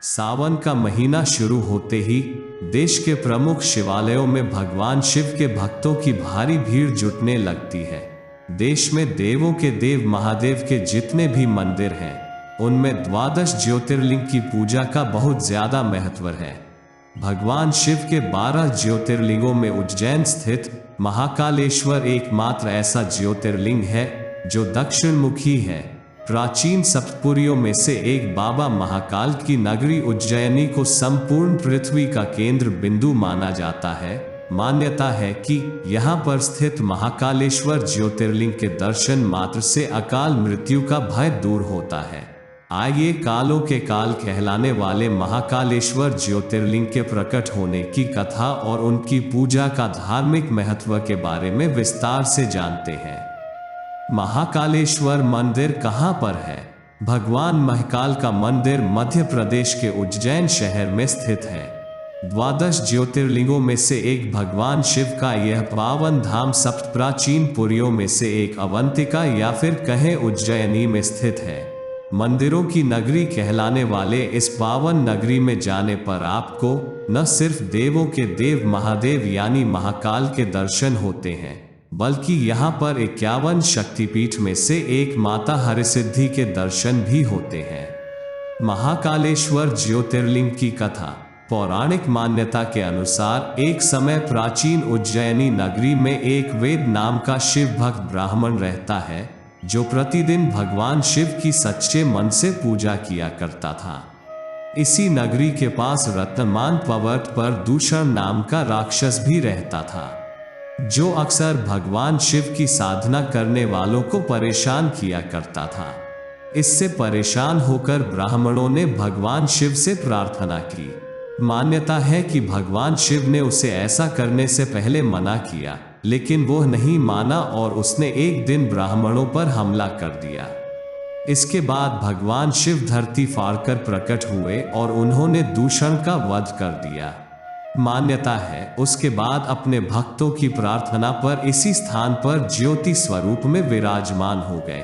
सावन का महीना शुरू होते ही देश के प्रमुख शिवालयों में भगवान शिव के भक्तों की भारी भीड़ जुटने लगती है। देश में देवों के देव महादेव के जितने भी मंदिर हैं, उनमें द्वादश ज्योतिर्लिंग की पूजा का बहुत ज्यादा महत्व है। भगवान शिव के 12 ज्योतिर्लिंगों में उज्जैन स्थित महाकालेश्वर एकमात्र ऐसा ज्योतिर्लिंग है जो दक्षिण मुखी है। प्राचीन सप्तपुरियों में से एक बाबा महाकाल की नगरी उज्जैनी को संपूर्ण पृथ्वी का केंद्र बिंदु माना जाता है। मान्यता है कि यहाँ पर स्थित महाकालेश्वर ज्योतिर्लिंग के दर्शन मात्र से अकाल मृत्यु का भय दूर होता है। आइए कालों के काल कहलाने वाले महाकालेश्वर ज्योतिर्लिंग के प्रकट होने की कथा और उनकी पूजा का धार्मिक महत्व के बारे में विस्तार से जानते हैं। महाकालेश्वर मंदिर कहाँ पर है? भगवान महाकाल का मंदिर मध्य प्रदेश के उज्जैन शहर में स्थित है। द्वादश ज्योतिर्लिंगों में से एक भगवान शिव का यह पावन धाम सप्त प्राचीन पुरियों में से एक अवंतिका या फिर कहें उज्जैनी में स्थित है। मंदिरों की नगरी कहलाने वाले इस पावन नगरी में जाने पर आपको न सिर्फ देवों के देव महादेव यानी महाकाल के दर्शन होते हैं, बल्कि यहाँ पर 51 शक्तिपीठ में से एक माता हरिसिद्धि के दर्शन भी होते हैं। महाकालेश्वर ज्योतिर्लिंग की कथा। पौराणिक मान्यता के अनुसार एक समय प्राचीन उज्जैनी नगरी में एक वेद नाम का शिव भक्त ब्राह्मण रहता है, जो प्रतिदिन भगवान शिव की सच्चे मन से पूजा किया करता था। इसी नगरी के पास रत्नमान पर्वत पर दूषण नाम का राक्षस भी रहता था, जो अक्सर भगवान शिव की साधना करने वालों को परेशान किया करता था। इससे परेशान होकर ब्राह्मणों ने भगवान शिव से प्रार्थना की। मान्यता है कि भगवान शिव ने उसे ऐसा करने से पहले मना किया, लेकिन वो नहीं माना और उसने एक दिन ब्राह्मणों पर हमला कर दिया। इसके बाद भगवान शिव धरती फाड़कर प्रकट हुए और उन्होंने दूषण का वध कर दिया। मान्यता है उसके बाद अपने भक्तों की प्रार्थना पर इसी स्थान पर ज्योति स्वरूप में विराजमान हो गए।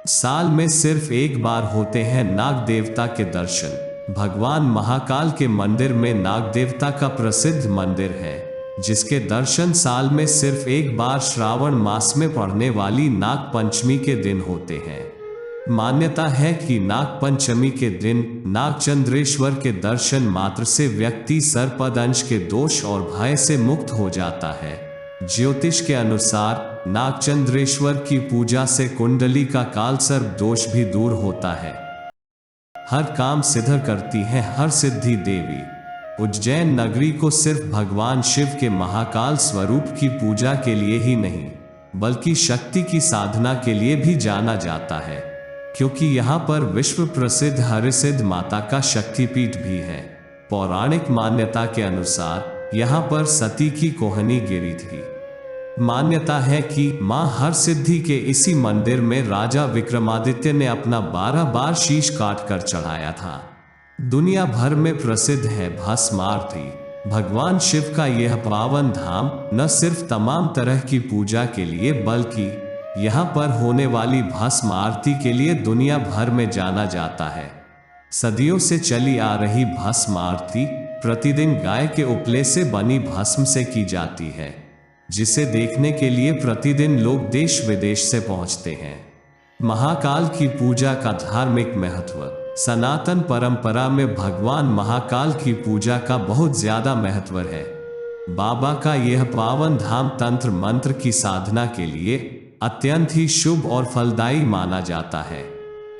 साल में सिर्फ एक बार होते हैं नाग देवता के दर्शन। भगवान महाकाल के मंदिर में नाग देवता का प्रसिद्ध मंदिर है, जिसके दर्शन साल में सिर्फ एक बार श्रावण मास में पड़ने वाली नाग पंचमी के दिन होते हैं। मान्यता है कि नाग पंचमी के दिन नागचंद्रेश्वर के दर्शन मात्र से व्यक्ति सर्पदंश के दोष और भय से मुक्त हो जाता है। ज्योतिष के अनुसार नागचंद्रेश्वर की पूजा से कुंडली का काल सर्प दोष भी दूर होता है। हर काम सिद्ध करती है हर सिद्धि देवी। उज्जैन नगरी को सिर्फ भगवान शिव के महाकाल स्वरूप की पूजा के लिए ही नहीं, बल्कि शक्ति की साधना के लिए भी जाना जाता है, क्योंकि यहाँ पर विश्व प्रसिद्ध हरिसिद्ध माता का शक्तिपीठ भी है। पौराणिक मान्यता के अनुसार यहाँ पर सती की कोहनी गिरी थी। मान्यता है कि मां हरसिद्धि के इसी मंदिर में राजा विक्रमादित्य ने अपना 12 बार शीश काट कर चढ़ाया था। दुनिया भर में प्रसिद्ध है भस्म आरती। भगवान शिव का यह पावन धाम न सिर्फ तमाम तरह की पूजा के लिए, बल्कि यहाँ पर होने वाली भस्म आरती के लिए दुनिया भर में जाना जाता है। सदियों से चली आ रही भस्म आरती प्रतिदिन गाय के उपले से बनी भस्म से की जाती है, जिसे देखने के लिए प्रतिदिन लोग देश विदेश से पहुंचते हैं। महाकाल की पूजा का धार्मिक महत्व। सनातन परंपरा में भगवान महाकाल की पूजा का बहुत ज्यादा महत्व है। बाबा का यह पावन धाम तंत्र मंत्र की साधना के लिए अत्यंत ही शुभ और फलदायी माना जाता है।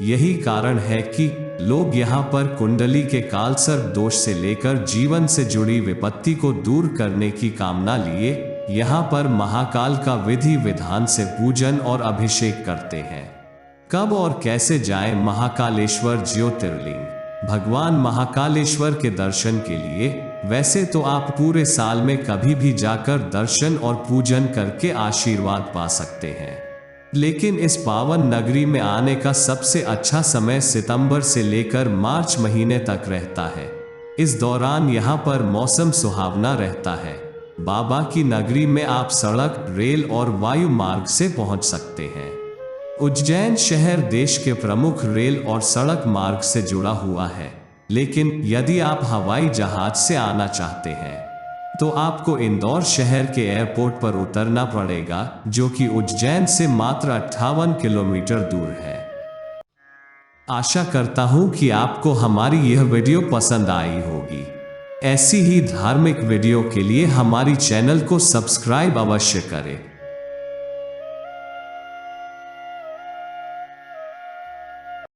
यही कारण है कि लोग यहाँ पर कुंडली के काल सर्प दोष से लेकर जीवन से जुड़ी विपत्ति को दूर करने की कामना लिए यहाँ पर महाकाल का विधि विधान से पूजन और अभिषेक करते हैं। कब और कैसे जाएं महाकालेश्वर ज्योतिर्लिंग? भगवान महाकालेश्वर के दर्शन के लिए वैसे तो आप पूरे साल में कभी भी जाकर दर्शन और पूजन करके आशीर्वाद पा सकते हैं, लेकिन इस पावन नगरी में आने का सबसे अच्छा समय सितंबर से लेकर मार्च महीने तक रहता है। इस दौरान यहाँ पर मौसम सुहावना रहता है। बाबा की नगरी में आप सड़क, रेल और वायु मार्ग से पहुंच सकते हैं। उज्जैन शहर देश के प्रमुख रेल और सड़क मार्ग से जुड़ा हुआ है, लेकिन यदि आप हवाई जहाज से आना चाहते हैं तो आपको इंदौर शहर के एयरपोर्ट पर उतरना पड़ेगा, जो कि उज्जैन से मात्र 58 किलोमीटर दूर है। आशा करता हूं कि आपको हमारी यह वीडियो पसंद आई होगी। ऐसी ही धार्मिक वीडियो के लिए हमारी चैनल को सब्सक्राइब अवश्य करें।